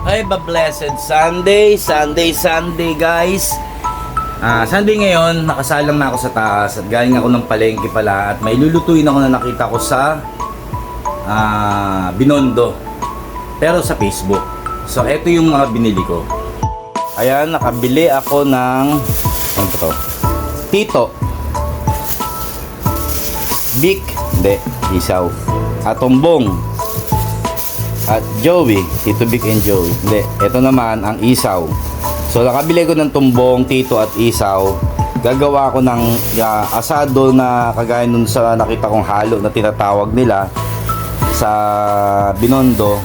Ay, blessed Sunday guys. Sunday ngayon, nakasalang na ako sa taas at galing ako ng palengke pala at may lulutuin ako na nakita ko sa Binondo. Pero sa Facebook. So, ito yung mga binili ko. Ayan, nakabili ako ng ano to? Tito. Big, hindi, isaw. At Tombong. At Joey, Tito Vic and Joey. Hindi, ito naman ang isaw. So nakabili ko ng tumbong, tito at isaw. Gagawa ko ng asado na kagaya nun sa nakita kong halo na tinatawag nila sa Binondo.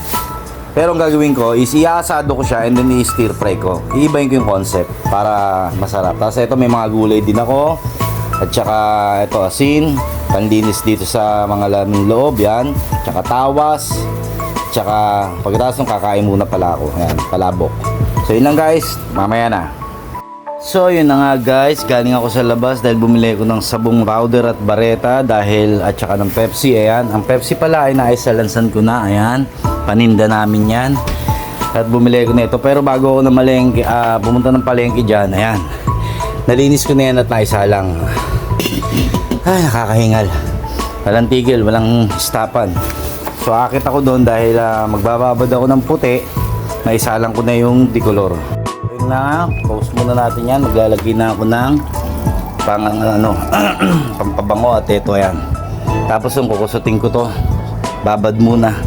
Pero ang gagawin ko is i-asado ko siya and then i-stir fry ko. Iibahin ko yung concept para masarap. Tapos ito may mga gulay din ako. At saka ito asin, panlinis dito sa mga laming loob yan. Tsaka tawas. Tsaka pagkatapos nung kakain muna pala ako. Ayan, palabok. So yun lang guys, mamaya na. So yun na nga guys, galing ako sa labas dahil bumili ko ng sabong powder at bareta dahil at saka ng Pepsi. Ayan, ang Pepsi pala ay naisalansan ko na. Ayan, paninda namin yan. At bumili ko na ito. Pero bago ako na malengke, pumunta ng palengke dyan, ayan, nalinis ko na yan at naisalang. Ay, nakakahingal. Walang tigil, walang stopan. So akit ako doon dahil magbababad ako ng puti. Naisalang ko na yung dicolor. Ayun na, post muna natin yan. Maglalagay na ako ng pampabango at ito yan. Tapos yung kukusutin ko to, babad muna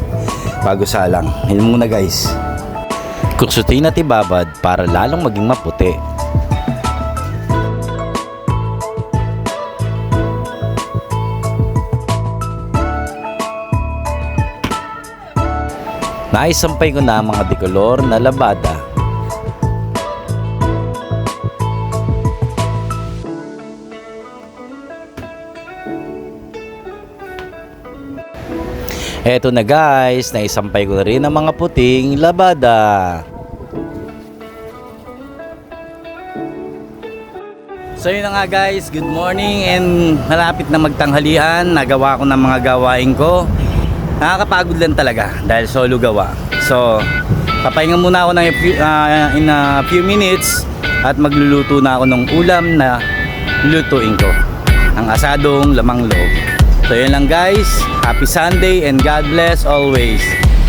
bago salang. Yun muna guys. Kukusutin at ibabad para lalong maging maputi. Naisampay ko na ang mga dekolor na labada. Eto na guys, naisampay ko na rin ang mga puting labada. So yun na nga guys, good morning and malapit na magtanghalian. Nagawa ko ng mga gawain ko. Nakakapagod lang talaga dahil solo gawa. So, papahinga muna ako in a few minutes at magluluto na ako ng ulam na lutuin ko. Ang asadong lamang loob. So, yun lang guys. Happy Sunday and God bless always.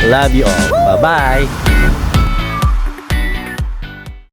Love you all. Bye-bye.